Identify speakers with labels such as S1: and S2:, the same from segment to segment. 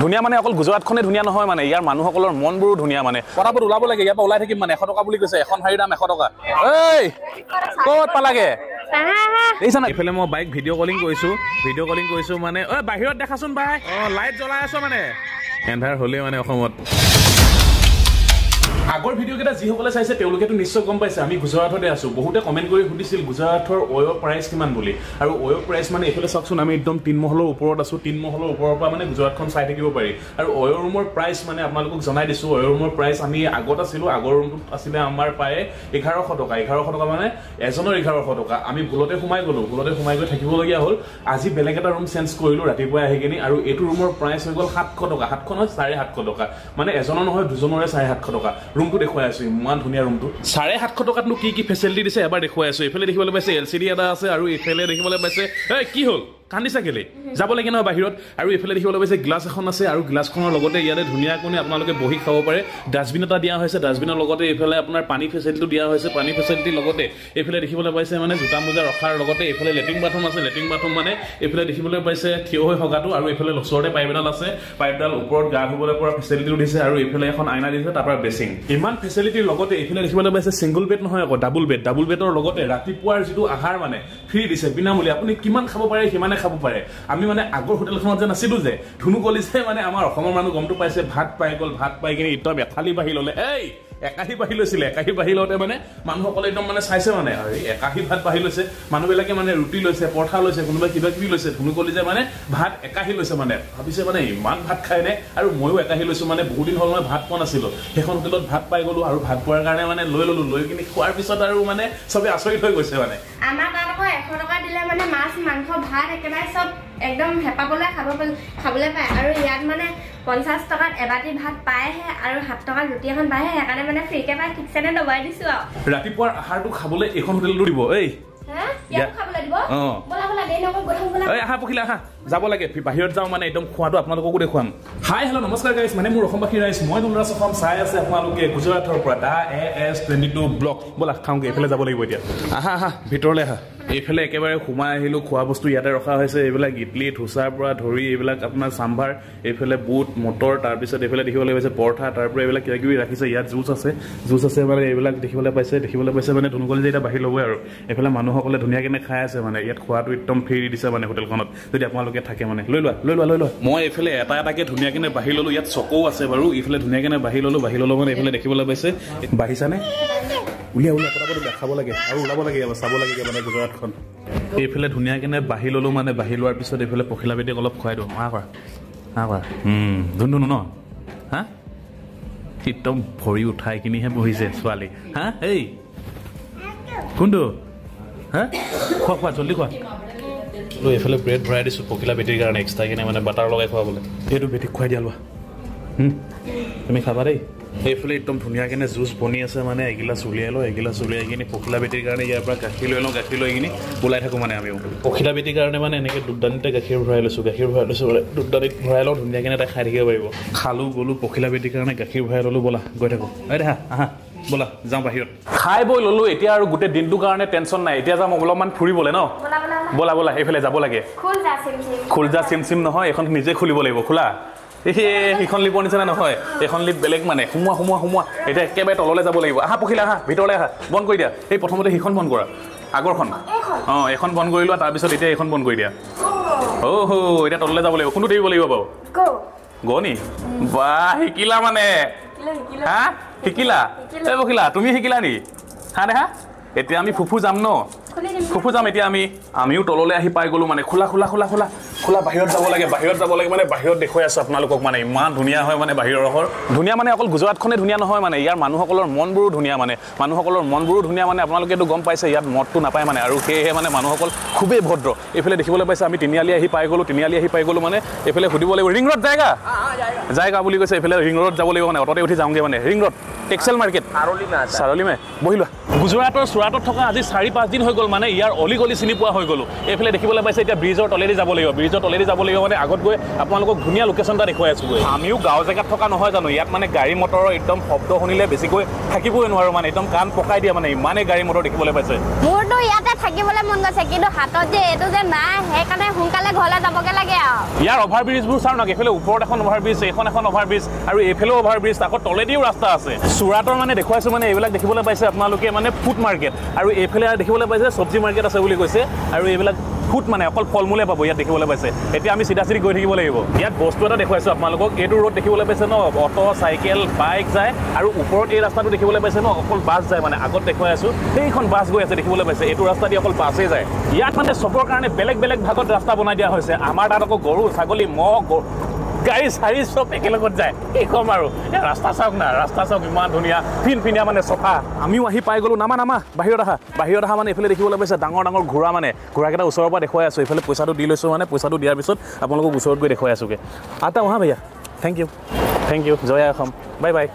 S1: ধুনীয়া মানে অকল গুজৰাটখনে ধুনীয়া নহয় মানে ইয়াৰ মানুহসকলৰ মনবোৰো ধুনীয়া মানে পৰাপত ওলাব লাগে ইয়াৰ পৰা ওলাই থাকিম মানে 100 টকা বুলি কৈছে এখন শাড়ীৰ দাম 100 টকা এই ক'ত পালাগে দেখিছা না ইফালে মই বাইক ভিডিঅ' কলিং কৰিছোঁ মানে ঐ বাহিৰত দেখাচোন বাই লাইট জ্বলাই আছো মানে এন্ধাৰ হ'লে মানে অসমত আগৰ ভিডিঅ' কেইটা যিসকলে চাইছে তেওঁলোকেতো নিশ্চয় গম পাইছে আমি গুজৰাটতে আছো বহুতে কমেন্ট কৰি সুধিছিল গুজৰাটৰ অয়ৰ প্ৰাইচ কিমান বুলি আৰু অয়ৰ প্ৰাইচ মানে এইফালে চাওকচোন আমি একদম 3 মহলৰ ওপৰত আছো 3 মহলৰ ওপৰৰ পৰা মানে গুজৰাটখন চাই থাকিব পাৰি আৰু অয়ৰ ৰুমৰ প্ৰাইচ মানে আপোনালোকক জনাই দিছো অয়ৰ ৰুমৰ প্ৰাইচ আমি আগত আছিলো আগৰ ৰুমটোত আছিলে আমাৰ পায়ে 1100 টকা মানে এজনৰ 1100 টকা আমি ভুলতে সোমাই গৈ থাকিবলগীয়া হ'ল আজি বেলেগ এটা ৰুম চেঞ্জ কৰিলো ৰাতিপুৱা আহি কিনি আৰু এইটো ৰুমৰ প্ৰাইচ হৈ গ'ল 700 টকা 700 নহয় 750 টকা মানে এজনৰ নহয় দুজনৰে 750 টকা ৰুমটো দেখুৱাই আছো ইমান ধুনীয়া ৰুমটো 750 টকাতনো কি ফেচিলিটি দিছে এবাৰ দেখুৱাই আছো এইফালে দেখিবলৈ পাইছে এলচিডি এটা আছে আৰু এইফালে দেখিবলৈ পাইছে এই কি হ'ল কান্দিছা কেলে যাব লাগে নহয় বাহিৰত আৰু এইফালে দেখিবলৈ পাইছে গ্লাছ এখন আছে আৰু গ্লাছখনৰ লগতে ইয়াতে ধুনীয়া কোনে আপোনালোকে বহি খাব পাৰে ডাষ্টবিন এটা দিয়া হৈছে ডাষ্টবিনৰ লগতে এইফালে আপোনাৰ পানী ফেচিলিটি দিয়া হৈছে পানী ফেচিলিটি লগতে এইফালে দেখিবলৈ পাইছে মানে জোতা মোজা ৰখাৰ লগতে এইফালে লেট্ৰিন বাথৰুম আছে লেট্ৰিন বাথৰুম মানে এইফালে দেখিবলৈ পাইছে থিয় হৈ হগাটো আৰু এইফালে ওচৰতে পাইপ এডাল আছে পাইপডাল ওপৰত গা ধুবলৈ পৰা ফেচিলিটিও দিছে আৰু এইফালে এখন আইনা দিছে তাৰ পৰা বেচিং ইমান ফেচিলিটিৰ লগতে এইফালে দেখিবলৈ পাইছে সিংগল বেড নহয় আকৌ ডাবল বেডৰ লগতে ৰাতিপুৱাৰ যিটো আহাৰ মানে ফ্ৰী দিছে বিনামূলীয়া আপুনি কিমান খাব পাৰে সিমানে খাব পাৰে আমি মানে আগৰ হোটেলখনত যে নাছিলো যে ধুনু কলিছে মানে আমাৰ অসমৰ মানুহ গমটো পাইছে ভাত পাই গ'ল ভাত পাই কিনে ইটা বেথালি বাঢ়ি ল'লে এই একাহি বাঢ়ি লৈছিলে একাহি বাঢ়ি লওঁতে মানে মানুহসকলে একদম মানে চাইছে মানে একাহি ভাত বাঢ়ি লৈছে মানুহবিলাকে মানে ৰুটি লৈছে পৰঠা লৈছে কোনোবাই কিবা কিবি লৈছে ধুনু কলিছে মানে ভাত একাহি লৈছে মানে ভাবিছে মানে ইমান ভাত খায়নে আৰু ময়ো একাহি লৈছো মানে বহুত দিন হ'ল মই ভাত পোৱা নাছিলো সেইখন হোটেলত ভাত পাই গ'লো আৰু ভাত পোৱাৰ কাৰণে মানে লৈ কিনি খোৱাৰ পিছত আৰু মানে চবে আচৰিত হৈ গৈছে মানে
S2: আমাৰ তাত আকৌ 100 টকা দিলে মানে মাছ মাংস ভাত একেবাৰে চব একদম হেপাবলৈ খাবলৈ পায় আৰু ইয়াত মানে 50 টকাত এবাটি ভাত পায়হে আৰু 7 টকাত ৰুটি এখন পায়হে সেইকাৰণে মানে ফ্ৰীকে পাই ঠিকছেনে দবাই দিছো আৰু
S1: ৰাতিপুৱাৰ আহাৰটো খাবলৈ এখন হোটেলটো দিব এই আহা পখিলা আহা যাব লাগে বাহিৰত যাওঁ মানে একদম খোৱাটো আপোনালোককো দেখুৱাম হাই হেল্ল' নমস্কাৰ গাইজ মানে মোৰ অসমবাসী ৰাইজ মই দুলৰাজ অসম চাই আছে আপোনালোকে গুজৰাটৰ পৰা দা AS22 ব্লগ ব'লা খাওঁগে এইফালে যাব লাগিব এতিয়া আহা ভিতৰলৈ আহা এইফালে একেবাৰে সোমাই আহিলো খোৱা বস্তু ইয়াতে ৰখা হৈছে এইবিলাক ইডলি ধোচাৰ পৰা ধৰি এইবিলাক আপোনাৰ চাম্ভাৰ এইফালে বুট মটৰ তাৰপিছত এইফালে দেখিবলৈ পাইছে পৰঠা তাৰ পৰা এইবিলাক কিবা কিবি ৰাখিছে ইয়াত জুচ আছে মানে এইবিলাক দেখিবলৈ পাইছে মানে ধুনুকলি যে এতিয়া বাঢ়ি ল'বই আৰু এইফালে মানুহসকলে ধুনীয়াকৈ খাই আছে মানে ইয়াত খোৱাটো একদম ফ্ৰী দিছে মানে হোটেলখনত যদি আপোনালোকে থাকে মানে লৈ লোৱা মই এইফালে এটাকে ধুনীয়াকৈ বাঢ়ি ল'লো ইয়াত চকও আছে বাৰু এইফালে ধুনীয়াকৈ বাঢ়ি ল'লো মানে এইফালে দেখিবলৈ পাইছে বাঢ়িছানে উলিয়া পটাপট দেখাব লাগে আৰু ওলাব লাগে চাব লাগে মানে গুজৰাটখন এইফালে ধুনীয়াকৈ বাঢ়ি ল'লো মানে বাঢ়ি লোৱাৰ পিছত এইফালে পখিলা বেটিক অলপ খুৱাই দিওঁ কৰা ধুনু ন হা একদম ভৰি উঠাই কিনিহে বহিছে ছোৱালী হা এই কোনটো হা খোৱা জলদি খোৱা এইফালে ব্ৰেড ভৰাই দিছোঁ পখিলা বেটিৰ কাৰণে এক্সট্ৰা কিনে মানে বাটাৰ লগাই খুৱাবলৈ সেইটো বেটিক খুৱাই দিয়া লোৱা তুমি খাবা দেই এইফালে একদম ধুনীয়াকৈ জুচ বনি আছে মানে এগিলাচ উলিয়াই কিনি পখিলা বেটিৰ কাৰণে ইয়াৰ পৰা গাখীৰ লৈ কিনি ওলাই থাকোঁ মানে আমিও পখিলা বেটিৰ কাৰণে মানে এনেকৈ দুধদানিতে গাখীৰ ভৰাই লৈছোঁ মানে দুধদানিত ভৰাই লওঁ ধুনীয়াকৈ তাই খাই থাকিব পাৰিব গ'লো পখিলা বেটিৰ কাৰণে গাখীৰ ভৰাই ল'লোঁ ব'লা গৈ থাকোঁ দেখা আহা ব'লা যাওঁ বাহিৰত খাই বৈ ল'লোঁ এতিয়া আৰু গোটেই দিনটোৰ কাৰণে টেনশ্যন নাই এতিয়া যাম অলপমান ফুৰিবলৈ ন ব'লা এইফালে যাব লাগে খোলজা চিম নহয় এখন নিজে খুলিব লাগিব খোলা সেইখন লিপৰ নিচিনা নহয় এইখন লিপ বেলেগ মানে সোমোৱা এতিয়া একেবাৰে তললৈ যাব লাগিব আহা পখিলা আহা ভিতৰলৈ আহা বন্ধ কৰি দিয়া এই প্ৰথমতে সেইখন বন্ধ কৰা আগৰখন এইখন বন্ধ কৰি লোৱা তাৰপিছত এতিয়া এইখন বন্ধ কৰি দিয়া এতিয়া তললৈ যাব লাগিব কোনটো দেৰিব লাগিব বাৰু নি বা শিকিলা মানে হা শিকিলা এই পখিলা তুমি শিকিলা নেকি হা দেখা এতিয়া আমি ফুফু যাম ন এতিয়া আমিও তললৈ আহি পাই গ'লো মানে খোলা বাহিৰত যাব লাগে মানে বাহিৰত দেখুৱাই আছো আপোনালোকক মানে ইমান ধুনীয়া হয় মানে বাহিৰৰ ধুনীয়া মানে অকল গুজৰাটখনে ধুনীয়া নহয় মানে ইয়াৰ মানুহসকলৰ মনবোৰো ধুনীয়া মানে আপোনালোকেতো গম পাইছে ইয়াত মদটো নাপায় মানে আৰু সেয়েহে মানে মানুহসকল খুবেই ভদ্ৰ এইফালে দেখিবলৈ পাইছে আমি তিনিআলি আহি পাই গ'লো মানে এইফালে সুধিব লাগিব ৰিং ৰোড জায়গা বুলি কৈছে এইফালে ৰিং ৰোড যাব লাগিব মানে অটতে উঠি যাওঁগে মানে ৰিং ৰোড টেক্সটাইল মাৰ্কেট চাৰলি মে বহি লোৱা গুজৰাটৰ চুৰাটত থকা আজি 4-5 দিন হৈ গ'ল মানে ইয়াৰ অলি গলি চিনি পোৱা হৈ গ'লো এইফালে দেখিবলৈ পাইছে এতিয়া ব্ৰিজৰ তলেদি যাব লাগিব ব্ৰিজৰ তলেদি যাব লাগিব মানে আগত গৈ আপোনালোকক ধুনীয়া লোকেশ্যন এটা দেখুৱাই আছোঁ আমিও গাঁও জেগাত থকা নহয় জানো ইয়াত মানে গাড়ী মটৰৰ একদম শব্দ শুনিলে বেছিকৈ থাকিবই নোৱাৰো মানে একদম কাণ পকাই দিয়া মানে ইমানেই গাড়ী মটৰ দেখিবলৈ পাইছে
S2: মোৰতো ইয়াতে থাকিবলৈ মন গৈছে কিন্তু হাতত যে এইটো যে নাই সেইকাৰণে সোনকালে ঘৰলৈ যাবগে লাগে আৰু
S1: ইয়াৰ অভাৰব্ৰিজবোৰ চাওঁ না এইফালে ওপৰত এখন অভাৰব্ৰিজ এখন অভাৰব্ৰিজ আৰু এইফালেও অভাৰব্ৰিজ আকৌ তলেদিও ৰাস্তা আছে চুৰাটৰ মানে দেখুৱাইছোঁ মানে এইবিলাক দেখিবলৈ পাইছে আপোনালোকে মানে ফুড মাৰ্কেট আৰু এইফালে দেখিবলৈ পাইছে চব্জি মাৰ্কেট আছে বুলি কৈছে আৰু এইবিলাক ফুড মানে অকল ফল মূলে পাব ইয়াত দেখিবলৈ পাইছে এতিয়া আমি চিধা চিধি গৈ থাকিব লাগিব ইয়াত বস্তু এটা দেখুৱাইছোঁ আপোনালোকক এইটো ৰোড দেখিবলৈ পাইছে ন অটো চাইকেল বাইক যায় আৰু ওপৰত এই ৰাস্তাটো দেখিবলৈ পাইছে ন অকল বাছ যায় মানে আগত দেখুৱাই আছোঁ সেইখন বাছ গৈ আছে দেখিবলৈ পাইছে এইটো ৰাস্তা দি অকল বাছেই যায় ইয়াত মানে চবৰ কাৰণে বেলেগ বেলেগ ভাগত ৰাস্তা বনাই দিয়া হৈছে আমাৰ তাত আকৌ গৰু ছাগলী মহ গাড়ী চাৰি চব একেলগত যায় এই কম আৰু ৰাস্তা চাওক না ৰাস্তা চাওক ইমান ধুনীয়া ফিনফিনীয়া মানে চফা আমিও আহি পাই গ'লো নামা বাহিৰত আহা মানে এইফালে দেখিবলৈ পাইছে ডাঙৰ ঘোঁৰা মানে ঘোঁৰাকেইটা ওচৰৰ পৰা দেখুৱাই আছোঁ এইফালে পইচাটো দি লৈছোঁ মানে পইচাটো দিয়াৰ পিছত আপোনালোকক ওচৰত গৈ দেখুৱাই আছোঁগৈ আটা অহা ভৈয়া থেংক ইউ জয় অসম বাই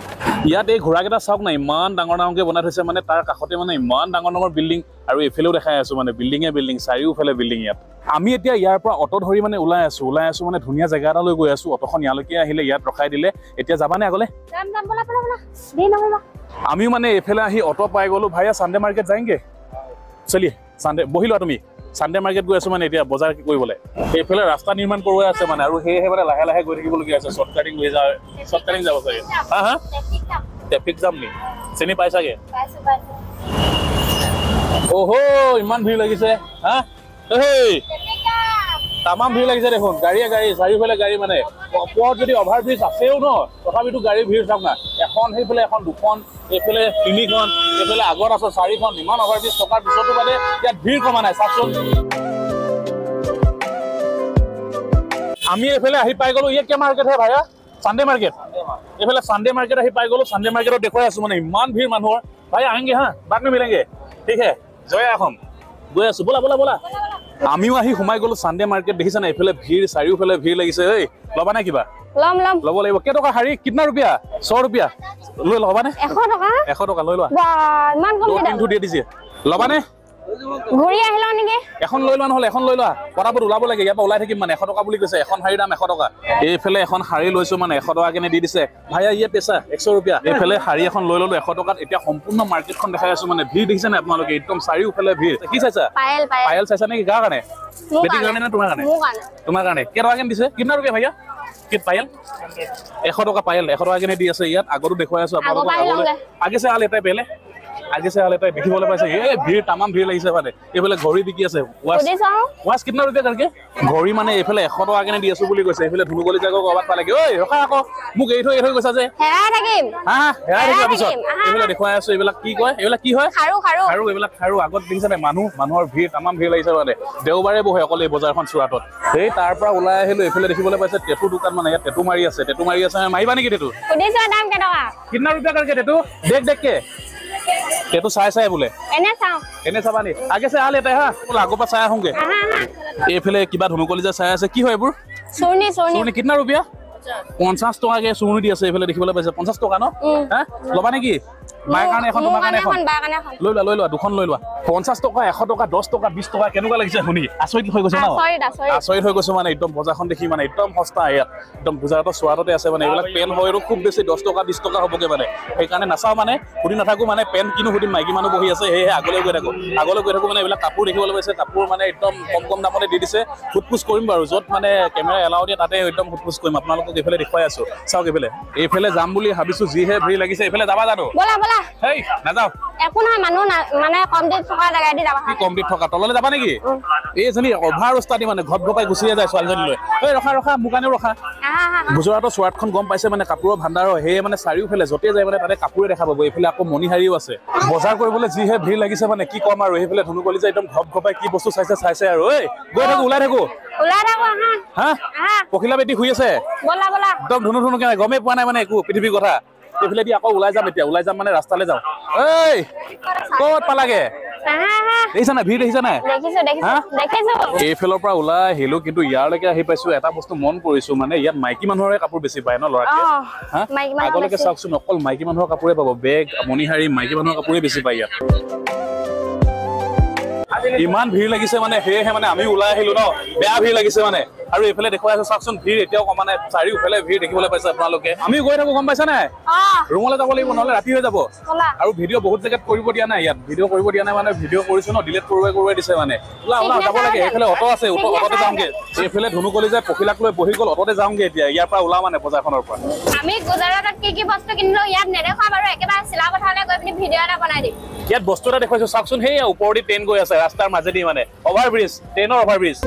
S1: ইয়াত এই ঘোঁৰাকেইটা চাওক না ইমান ডাঙৰকৈ বনাই থৈছে মানে তাৰ কাষতে মানে ইমান ডাঙৰ বিল্ডিং আৰু এইফালেও দেখাই আছোঁ মানে বিল্ডিং চাৰিওফালে বিল্ডিং ইয়াত আমি এতিয়া ইয়াৰ পৰা অটো ধৰি মানে ওলাই আছোঁ মানে ধুনীয়া জেগা এটালৈ গৈ আছোঁ অটোখন ইয়ালৈকে আহিলে ইয়াত ৰখাই দিলে এতিয়া যাবানে আগলৈ আমিও মানে এইফালে আহি অটো পাই গ'লোঁ ভাইয়া চানডে মাৰ্কেট যায়গে চলিয়ে চানডে বহি লোৱা তুমি চানডে মাৰ্কেট গৈ আছোঁ মানে এতিয়া বজাৰ কৰিবলৈ এইফালে ৰাস্তা নিৰ্মাণ কৰোৱাই আছে মানে আৰু সেয়েহে মানে লাহে গৈ থাকিবলগীয়া আছে শ্বৰ্টকাটিং যাব চাগে হা ট্ৰেফিক জাম নি চিনি পাই চাগে অহো ইমান ভিৰ লাগিছে হা তামাম ভিৰ লাগিছে দেখোন গাড়ী চাৰিওফালে গাড়ী মানে ওপৰত যদি অভাৰব্ৰিজ আছেও ন তথাপিতো গাড়ী ভিৰ চাওক না এখন সেইফালে এখন দুখন এইফালে 3খন এইফালে আগত আছে 4খন ইমান অভাৰব্ৰিজ থকাৰ পিছতো মানে ইয়াত ভিৰ কমা নাই চাওকচোন আমি এইফালে আহি পাই গ'লো ইয়াত কি মাৰ্কেট হে ভাইয়া চানডে মাৰ্কেট এইফালে চানডে মাৰ্কেট আহি পাই গ'লো চানডে মাৰ্কেটত দেখুৱাই আছোঁ মানে ইমান ভিৰ মানুহৰ ভাই আহেংগে হা বাদ নে মিলেংগে ঠিক হে জয় অসম গৈ আছোঁ ব'লা আমিও আহি সোমাই গ'লো চানডে মাৰ্কেট দেখিছা না এইফালে ভিৰ চাৰিওফালে ভিৰ লাগিছে ঐ ল'বা নে কিবা ল'ব লাগিব কেইটকা শাৰী কিমান ৰুপিয়া 100 ৰুপিয়া লৈ ল'বা নে 100 টকা লৈ লোৱা ইমান কম দি দিছে ল'বা নে ঘূৰি আহিলা নেকি এখন লৈ লোৱা নহ'লে এখন লৈ লোৱা পটাপট ওলাব লাগে ইয়াৰ পৰা ওলাই থাকিম মানে 100 টকা বুলি কৈছে এখন শাৰীৰ দাম 100 টকা এইফালে এখন শাৰী লৈছোঁ মানে 100 টকা কেনে দি দিছে ভাইয়া ইয়ে পেচা 100 ৰুপিয়া এইফালে শাৰী এখন লৈ ল'লো 100 টকাত এতিয়া সম্পূৰ্ণ মাৰ্কেটখন দেখাই আছোঁ মানে ভিৰ দেখিছে নে আপোনালোকে একদম চাৰিওফালে ভিৰ কি চাইছা পায়েল চাইছা নেকি কাৰ কাৰণে বেটিৰ কাৰণে নে তোমাৰ কাৰণে কেইটকা কেনে দিছে কিমান ৰুপিয়া ভাইয়া কিত পায়েল 100 টকা পায়েল 100 টকা কেনে দি আছে ইয়াত আগতো দেখুৱাই আছোঁ আপোনালোকক আগে চে আল এটাই পেলে আগে से आले तो देखिबले पाइছে ए ভিৰ তামাম ভিৰ লাগিছে মানে এফালে ঘড়ি বিকি আছে ওয়াচ কিतना रुपया करके ঘড়ি মানে এফালে 100 টকা কেনে দি আছো বুলি কৈছে এফালে ধুনুগলি জাগক অবাত পালেগে ঐ ৰখা আকৌ মোক এই থৈ গৈছা যে হেৰাই থাকিম হেৰাই থাকিম পিছত এফালে দেখুৱাই আছো এবিলাক কি কয় এবিলাক কি হয় খাৰু এবিলাক খাৰু আগত দেখিছানে মানুহৰ ভিৰ তামাম ভিৰ লাগিছে মানে দেওবাৰে বহে অকল এই বজাৰখন চুৰাটত সেই তাৰ পৰা ওলাই আহিলো এফালে দেখিবলৈ পাইছে টেটু দোকান মানে ইয়াত টেটু মাৰি আছে মাৰিবা নেকি টেটু সুধিছো দাম কেটকা কিतना रुपया करके টেটু দেখ के टेटू साय बोले एने चाबा नी आगे से आ लेते हाँ बोला आगो पर चाय होंगे एफाले किबा धनुकली जे चाय আছে কি হয় এবোৰ সোনি কিतना रुपया 50 টকা কে সোনি দি আছে এফালে দেখিবলৈ পাইছে 50 টকা ন হ্যাঁ লবা নেকি বাই কাৰণে এখন তোমাৰ কাৰণে এখন লৈ লোৱা দুখন লৈ লোৱা 50 টকা 100 টকা 10 টকা 20 টকা কেনেকুৱা লাগিছে শুনি আচৰিত হৈ গৈছে ন আচৰিত হৈ গৈছে মানে একদম বজাৰখন দেখি মানে একদম সস্তা ইয়াত একদম গুজৰাটৰ চুৰাটতে আছে মানে এইবিলাক পেন হয় আৰু খুব বেছি 10 টকা 20 টকা হ'বগে মানে সেইকাৰণে নাচাও মানে সুধি নাথাকো মানে পেন কিনো সুধি মাইকী মানুহ বহি আছে সেয়ে আগলৈ গৈ থাকো মানে এইবিলাক কাপোৰ দেখিবলৈ পাইছে কাপোৰ মানে একদম কম দামতে দি দিছে ফুটপুছ কৰিম বাৰু য'ত মানে কেমেৰা এলাউ দিয়ে তাতে একদম ফুটপুছ কৰিম আপোনালোকক এইফালে দেখুৱাই আছো চাওক এইফালে যাম বুলি ভাবিছো যিহে ভিৰ লাগিছে এইফালে যাবা জানো বলা হেই নাযাও একো না মানুহ মানে কমপ্লিট থকা জায়গা দি যাবা কি কমপ্লিট থকা তললে যাবা নেকি এই জনি অভাৰ ৰাস্তা দি মানে ঘট ঘপাই গুছিয়ে যায় ছোৱালীজনীলৈ এই ৰখা মুকানে ৰখা গুজৰাটৰ চুৰাটখন গম পাইছে মানে কাপোৰৰ ভাণ্ডাৰ হে মানে চাৰিওফালে যতে যায় মানে তাতে কাপোৰে দেখা পাব এইফালে আকৌ মণিহাৰীও আছে বজাৰ কৰিবলৈ যিহে ভিৰ লাগিছে মানে কি কম আৰু এইফালে ধনুকলি যায় একদম ঘপ ঘপাই কি বস্তু চাইছে আৰু ঐ গৈ থাকো ওলাই থাকো হা পখিলা বেটি শুই আছে বলা একদম ধুনু কেনে গমে পোৱা নাই মানে একো পৃথিৱীৰ কথা এইফালে দি আকৌ ওলাই যাম মানে ৰাস্তালৈ যাওঁ ঐ ক'ত পালাগে দেখিছা নাই ভিৰ দেখিছা নাই এইফালৰ পৰা ওলাই আহিলো কিন্তু ইয়ালৈকে আহি পাইছো এটা বস্তু মন কৰিছো মানে ইয়াত মাইকী মানুহৰে কাপোৰ বেছি পায় ন ল'ৰাতকে আগলৈকে চাওকচোন অকল মাইকী মানুহৰ কাপোৰে পাব বেগ মণিহাৰী মাইকী মানুহৰ কাপোৰে বেছি পায় ইয়াত ইমান ভিৰ লাগিছে মানে সেয়েহে মানে আমি ওলাই আহিলো ন বেয়া ভিৰ লাগিছে মানে আৰু এইফালে দেখুৱাই আছো চাওকচোন ভিৰ এতিয়াও মানে চাৰিওফালে ভিৰ দেখিবলৈ পাইছে আপোনালোকে আমি গৈ থাকো গম পাইছা নাই ৰুমলৈ যাব লাগিব নহলে ৰাতি হৈ যাব আৰু ভিডিঅ' বহুত জেগাত কৰিব দিয়া নাই ইয়াত ভিডিঅ' কৰিব দিয়া নাই মানে ভিডিঅ' কৰিছো ন ডিলিট কৰোৱাই দিছে মানে ওলা যাব লাগে এইফালে অটো আছে অটতে যাওঁগে এইফালে ধুনু কলিজাই পখিলাক লৈ বহি গ'ল অটতে যাওঁগে এতিয়া ইয়াৰ পৰা ওলা মানে বজাৰখনৰ পৰা
S2: আমি গুজৰাটত কি বস্তু কিনিলো ইয়াত নেদেখাম আৰু একেবাৰে চিলাপথাৰলৈ গৈ পিনি ভিডিঅ' এটা বনাই দিম
S1: ইয়াত বস্তু এটা দেখুৱাইছো চাওকচোন সেই ওপৰেদি ট্ৰেইন গৈ আছে ৰাস্তাৰ মাজেদি মানে অভাৰব্ৰিজ ট্ৰেইনৰ অভাৰব্ৰিজ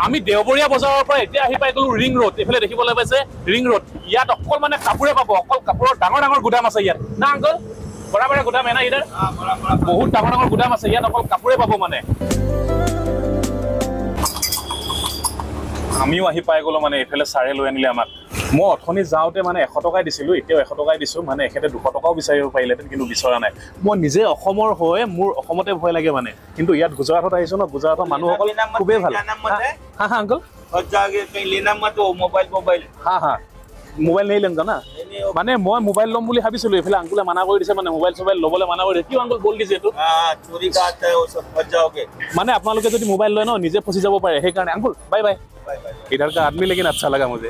S1: আমি দেওবৰীয়া বজাৰৰ পৰা এতিয়া আহি পাই গলো ৰিং ৰোড এইফালে দেখিবলৈ পাইছে ৰিং ৰোড ইয়াত অকল মানে কাপোৰে পাব অকল কাপোৰৰ ডাঙৰ ডাঙৰ গুদাম আছে ইয়াত না আংকল বৰাবৰা গুদাম এনা ইদাৰ বহুত ডাঙৰ ডাঙৰ গুদাম আছে ইয়াত অকল কাপোৰে পাব মানে আমিও আহি পাই গলো মানে এইফালে চাৰে লৈ আনিলে আমাক মই অথনি যাওঁতে মানে 100 টকাই দিছিলো এতিয়াও 100 টকাই দিছো মানে এখেতে 200 টকাও বিচাৰিব পাৰিলেহেঁতেন কিন্তু বিচৰা নাই মই নিজে অসমৰ হৈ মোৰ অসমতে ভয় লাগে মানে কিন্তু ইয়াত গুজৰাটত আহিছো ন গুজৰাটৰ মানুহসকল খুবেই ভাল হা হা আংকল মোবাইল নেই লেন জানা মানে মই মোবাইল ল'ম বুলি ভাবিছিলো এইফালে আংকুলে মানা কৰি দিছে মানে মোবাইল চবাইল ল'বলৈ মানা কৰি দিছে কি আংকুল বল দিছে এইটো মানে আপোনালোকে যদি মোবাইল লয় ন নিজে ফচি যাব পাৰে সেইকাৰণে আংকুল বাই বাই इधर का आदमी लेकिन अच्छा लगा मुझे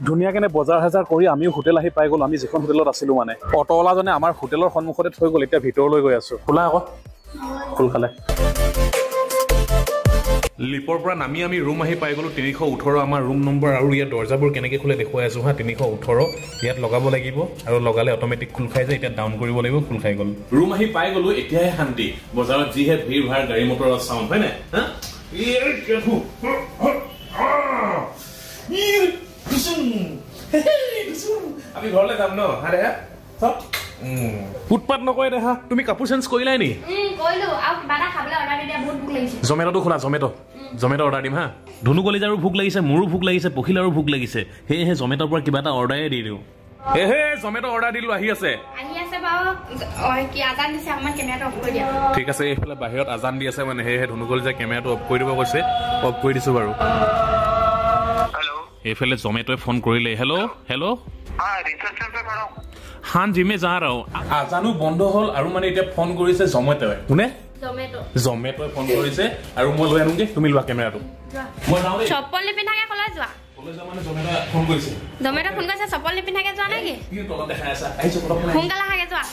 S1: ধুনিয়াকে বজাৰ হাজাৰ কৰি আমিও হোটেল আহি পাই গ'ল আমি যিখন হোটেলত আছিলো মানে অটোৱালাজনে আমাৰ হোটেলৰ সন্মুখতে থৈ গ'ল এতিয়া ভিতৰলৈ গৈ আছো খোলা আকৌ খোল খালে লিপৰ পৰা নামি আমি ৰুম আহি পাই গ'লো 318 আমাৰ ৰুম নম্বৰ আৰু ইয়াত দৰ্জাবোৰ কেনেকৈ খোলে দেখুৱাই আছো হা 318 ইয়াত লগাব লাগিব আৰু লগালে অটোমেটিক খোল খাই যায় এতিয়া ডাউন কৰিব লাগিব খোল খাই গ'ল ৰুম আহি পাই গ'লো এতিয়াহে শান্তি বজাৰত যিহে ভিৰ ভাৰ গাড়ী মটৰৰ চাউণ্ড হয় না হা আমি ঘৰলৈ যাম ন আৰে ফুটপাথ নকয় দেখা তুমি কাপোৰ চেঞ্জ কৰিলাই নি জমেট'টো খোলা জমেট' অৰ্ডাৰ দিম হা ধুনু কলিজাৰো ভোক লাগিছে মোৰো ভোক লাগিছে পখিলাৰো ভোক লাগিছে সেয়েহে জমেট'ৰ পৰা কিবা এটা অৰ্ডাৰে দি দিওঁ এহে জমেট' অৰ্ডাৰ দিলো আহি আছে ঠিক আছে এইফালে বাহিৰত আজান দি আছে মানে সেয়েহে ধুনু কলিজাই কেমেৰাটো অফ কৰি দিব কৈছে অফ কৰি দিছো বাৰু এইফালে জমেট'য়ে ফোন কৰিলে হেল্ল' हाँ जी मैं जा रहा हूँ आजानो बंद हल और माने इतना फोन करिसे जमेट'ए कोने जमेट'ए फोन करिसे और মই লৈ আনুগে তুমি লোৱা কেমেৰাটো মই যাও দে চপ্পল নিপিন্ধাকে কলে যোৱা মানে জমেট'য়ে ফোন কৰিছে চপ্পল নিপিন্ধাকে যোৱা নাই কি তলত দেখাই আছে আহিছো পটক সোনকালে আগে যোৱা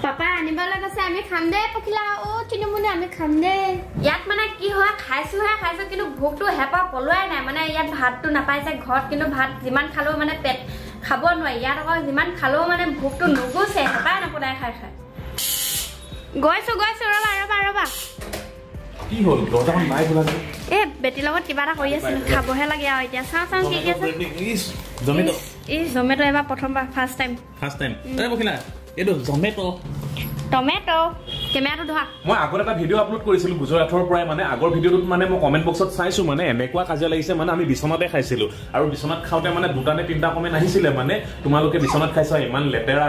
S1: পাপা আনিবলৈ গৈছে আমি খাম দে পখিলা ও চিনুমুনি আমি খাম দে ইয়াত মানে কি হয় খাইছো কিন্তু ভোকটো হেপা পলোৱাই নাই মানে ইয়াত ভাতটো নাপাইছে ঘৰত কিন্তু ভাত যিমান খালো মানে পেট খাব নোৱাৰি ইয়াত আকৌ যিমান খালো মানে ভোকটো নুগুছে হেপাই নপদাই খাই গৈছো ৰবা কি হ'ল দৰ্জাখন নাই খোলা এ বেটি লগত কিবা এটা কৰি আছিল খাবহে লাগে আৰু এতিয়া চাওঁ কি আছে জমেট' এবাৰ প্ৰথমবাৰ ফাৰ্ষ্ট টাইম এ পখিলা এটো জমেট' টমেটো কেমেৰাটো ধৰা মই আগৰ এটা ভিডিঅ' আপলোড কৰিছিলো গুজৰাটৰ পৰাই মানে আগৰ ভিডিঅ'টোত মানে মই কমেন্ট বক্সত চাইছো মানে এনেকুৱা কাজিয়া লাগিছে মানে আমি বিছনাতে খাইছিলো আৰু বিছনাত খাওঁতে মানে দুটা নে তিনটা কমেন্ট আহিছিলে মানে তোমালোকে বিছনাত খাইছা ইমান লেতেৰা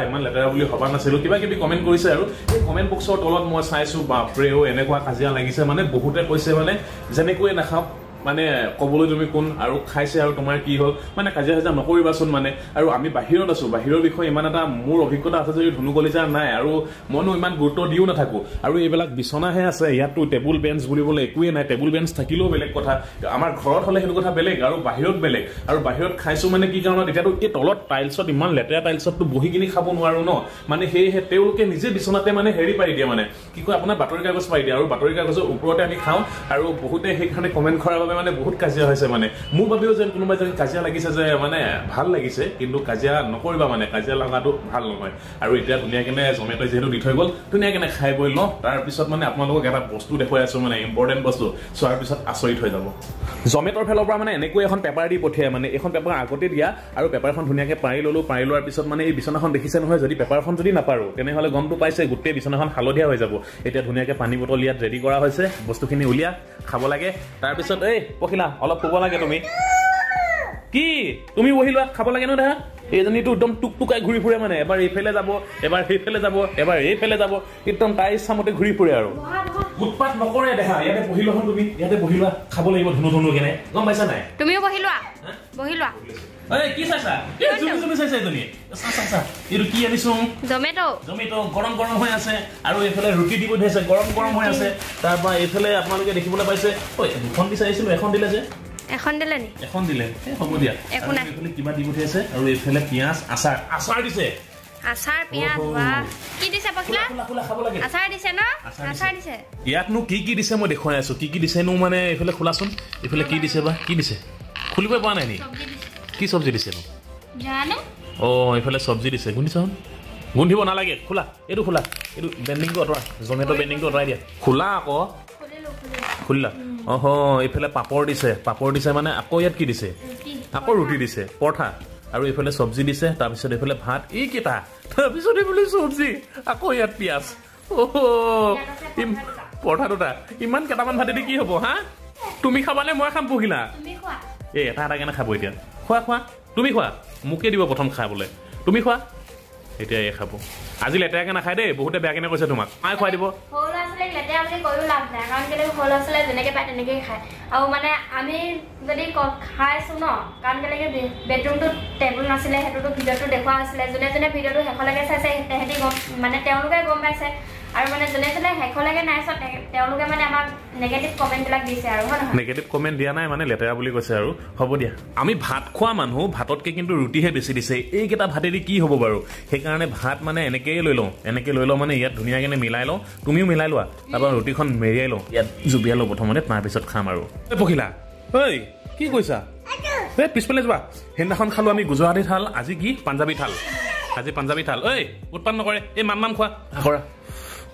S1: বুলি ভবা নাছিলো কিবা কিবি কমেন্ট কৰিছে আৰু এই কমেন্ট বক্সৰ তলত মই চাইছো বাপৰে ও এনেকুৱা কাজিয়া লাগিছে মানে বহুতে কৈছে মানে যেনেকৈ নাখাও মানে কবলৈ তুমি কোন আৰু খাইছে আৰু তোমাৰ কি হল মানে কাজিয়া নকৰিবাচোন মানে আৰু আমি বাহিৰত আছো বাহিৰৰ বিষয়ে ইমান এটা মোৰ অভিজ্ঞতা আছে যদি ধুনু কলিজা নাই আৰু মনো ইমান গুৰুত্ব দিও নাথাকো আৰু এইবিলাক বিছনাহে আছে ইয়াতো টেবুল বেঞ্চ বুলিবলৈ একোৱে নাই টেবুল বেঞ্চ থাকিলেও বেলেগ কথা আমাৰ ঘৰত হলে সেইটো কথা বেলেগ আৰু বাহিৰত বেলেগ আৰু বাহিৰত খাইছো মানে কি কাৰণত এতিয়াতো এই তলত টাইলছত ইমান লেতেৰা টাইলছতটো বহি কিনি খাব নোৱাৰো ন মানে সেয়েহে তেওঁলোকে নিজে বিছনাতে মানে হেৰি পাৰি দিয়ে মানে কি কয় আপোনাৰ বাতৰি কাগজ পাই দিয়ে আৰু বাতৰি কাগজৰ ওপৰতে আমি খাওঁ আৰু বহুতে সেইকাৰণে কমেন্ট কৰাৰ বাবে মানে বহুত কাজিয়া হৈছে মানে মোৰ বাবেও যেন কোনোবাই যেন কাজিয়া লাগিছে যে মানে ভাল লাগিছে কিন্তু কাজিয়া নকৰিবা মানে কাজিয়া লগাটো ভাল নহয় আৰু এতিয়া ধুনীয়াকে জমেট' যেহেতু দি থৈ গ'ল ধুনীয়াকে খাই বই লওঁ তাৰপিছত মানে আপোনালোকক এটা বস্তু দেখুৱাই আছো মানে ইম্পৰ্টেণ্ট বস্তু চোৱাৰ পিছত আচৰিত হৈ যাব জমেট'ৰ ফালৰ পৰা মানে এনেকৈ এখন পেপাৰ দি পঠিয়াই মানে এখন পেপাৰ আগতে দিয়া আৰু পেপাৰখন ধুনীয়াকে পাৰি ললো পাৰি লোৱাৰ পিছত মানে এই বিছনাখন দেখিছে নহয় যদি পেপাৰখন যদি নাপাৰো তেনেহ'লে গমটো পাইছে গোটেই বিছনাখন হালধীয়া হৈ যাব এতিয়া ধুনীয়াকে পানী বটল ইয়াত ৰেডি কৰা হৈছে বস্তুখিনি উলিয়া খাব লাগে তাৰপিছত এই পখিলা অলপ শুব লাগে তুমি কি তুমি বহি লোৱা খাব লাগে ন দেখা এইজনীটো একদম টুকটুকাই ঘূৰি ফুৰে মানে এবাৰ এইফালে যাব এবাৰ সেইফালে যাব এবাৰ এইফালে যাব একদম তাই ইচ্ছামতে ঘূৰি ফুৰে আৰু উৎপাত নকৰে দেখা ইয়াতে বহি লোৱা তুমি ইয়াতে বহি লোৱা খাব লাগিব ধুনু ধুনু কেনে গম পাইছা নাই
S2: তুমিও বহি লোৱা বহি লোৱা
S1: এই কি চাইছা এই জুমি চাইছা তুমি চা এইটো কি আনিছো জমেটো গৰম গৰম হৈ আছে আৰু এইফালে ৰুটি দিব ধৰিছে গৰম গৰম হৈ আছে তাৰপৰা এইফালে আপোনালোকে দেখিবলৈ পাইছে ঐ দুখন বিচাৰিছিলো এখন দিলে যে
S2: এখন দিলে নি
S1: এখন দিলে হ'ব দিয়া
S2: একো নাই
S1: এইফালে কিবা দিব ধৰিছে আৰু এইফালে পিয়াজ আচাৰ দিছে
S2: আচাৰ পিয়াজ বাহ কি দিছে পখিলা
S1: খুলা খাব লাগে
S2: আচাৰ দিছে ন আচাৰ দিছে
S1: ইয়াতনো কি দিছে মই দেখুৱাই আছো কি দিছেনো মানে এইফালে খোলাচোন এইফালে কি দিছে বা কি দিছে খুলিবই পৰা নাই নি কি চব্জি দিছে নো
S2: জানো
S1: এইফালে চব্জি দিছে গুন্ধিব নালাগে খোলা এইটো খোলা এইটো বেণ্ডিংটো আঁতৰা জমেটো বেণ্ডিংটো আঁতৰাই দিয়া খোলা আকৌ খুলিলা এইফালে পাপৰ দিছে মানে আকৌ ইয়াত কি দিছে আকৌ ৰুটি দিছে পৰঠা আৰু এইফালে চব্জি দিছে তাৰপিছত এইফালে ভাত এইকেইটা তাৰপিছত এইফালে চব্জি আকৌ ইয়াত পিয়াজ পৰঠা দুটা ইমান কেইটামান ভাতেদি কি হ'ব হা তুমি খাবানে মই খাম পহিলা এটা কেনে খাব এতিয়া খোৱা তুমি খোৱা মোকে দিব প্ৰথম খাবলৈ তুমি খোৱা এতিয়া এই খাব আজি লেতেৰাকে নাখায় দেই বহুতে বেয়া কেনে কৈছে তোমাক মায়ে খুৱাই দিব
S2: সৰু ল'ৰা ছোৱালীক লেতেৰা বুলি কৈও লাভ নাই কাৰণ কেলে সৰু ল'ৰা ছোৱালীয়ে যেনেকে পায় তেনেকেই খায় আৰু মানে আমি যদি খাইছো ন কাৰণ কেলে বেডৰুমটোত টেবুল নাছিলে সেইটোতো ভিডিঅ'টো দেখুওৱা হৈছিলে যোনে যোনে ভিডিঅ'টো শেষলৈকে চাইছে তেহেঁতি মানে তেওঁলোকে গম পাইছে আৰু মানে যোনে যোনে শেষলৈকে নাই চোৱা তেওঁলোকে মানে আমাক নেগেটিভ কমেণ্টবিলাক দিছে আৰু হয় নহয়
S1: নেগেটিভ কমেণ্ট দিয়া নাই মানে লেতেৰা বুলি কৈছে আৰু হ'ব দিয়া আমি ভাত খোৱা মানুহ ভাততকে কিন্তু ৰুটিহে বেছি দিছে এইকেইটা ভাতেদি কি হ'ব বাৰু সেইকাৰণে ভাত মানে এনেকেই লৈ লওঁ মানে ইয়াত ধুনীয়াকৈ মিলাই লওঁ তুমিও মিলাই লোৱা তাৰপৰা ৰুটিখন মেৰিয়াই লওঁ ইয়াত জুবিয়াই লওঁ প্ৰথমতে তাৰপিছত খাম আৰু পখিলা ঐ কি কৈছা এই পিছফালে যোৱা সেইদিনাখন খালোঁ আমি গুজৰাটী থাল আজি কি পাঞ্জাবী থাল ঐ উৎপাদন নকৰে এই মান খোৱা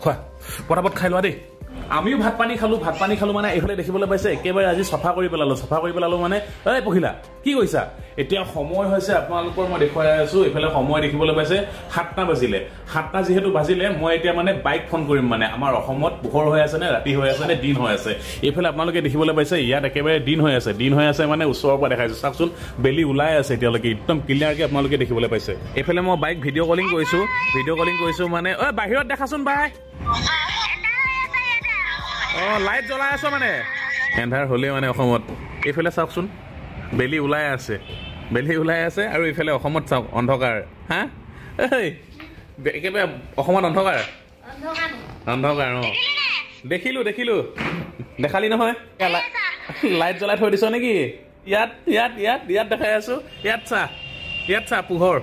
S1: খোৱা পটাপট খাই লোৱা দেই আমিও ভাত পানী খালো মানে এইফালে দেখিবলৈ পাইছে একেবাৰে আজি চফা কৰি পেলালো মানে এই পখিলা কি কৈছা এতিয়া সময় হৈছে আপোনালোকৰ মই দেখুৱাই আছো এইফালে সময় দেখিবলৈ পাইছে 7টা বাজিলে 7টা যিহেতু বাজিলে মই এতিয়া মানে বাইক ফোন কৰিম মানে আমাৰ অসমত পোহৰ হৈ আছে নে ৰাতি হৈ আছে নে দিন হৈ আছে এইফালে আপোনালোকে দেখিবলৈ পাইছে ইয়াত একেবাৰে দিন হৈ আছে মানে ওচৰৰ পৰা দেখাইছো চাওকচোন বেলি ওলাই আছে এতিয়ালৈকে একদম ক্লিয়াৰকে আপোনালোকে দেখিবলৈ পাইছে এইফালে মই বাইক ভিডিঅ' কলিং কৰিছো মানে বাহিৰত দেখাচোন বাই লাইট জ্বলাই আছ মানে এন্ধাৰ হলে মানে অসমত এইফালে চাওকচোন বেলি ওলাই আছে আৰু এইফালে অসমত চাওক অন্ধকাৰ হা একেবাৰে অসমত অন্ধকাৰ দেখিলো দেখালি নহয় লাইট জ্বলাই থৈ দিছ নেকি ইয়াত দেখাই আছো ইয়াত চা পোহৰ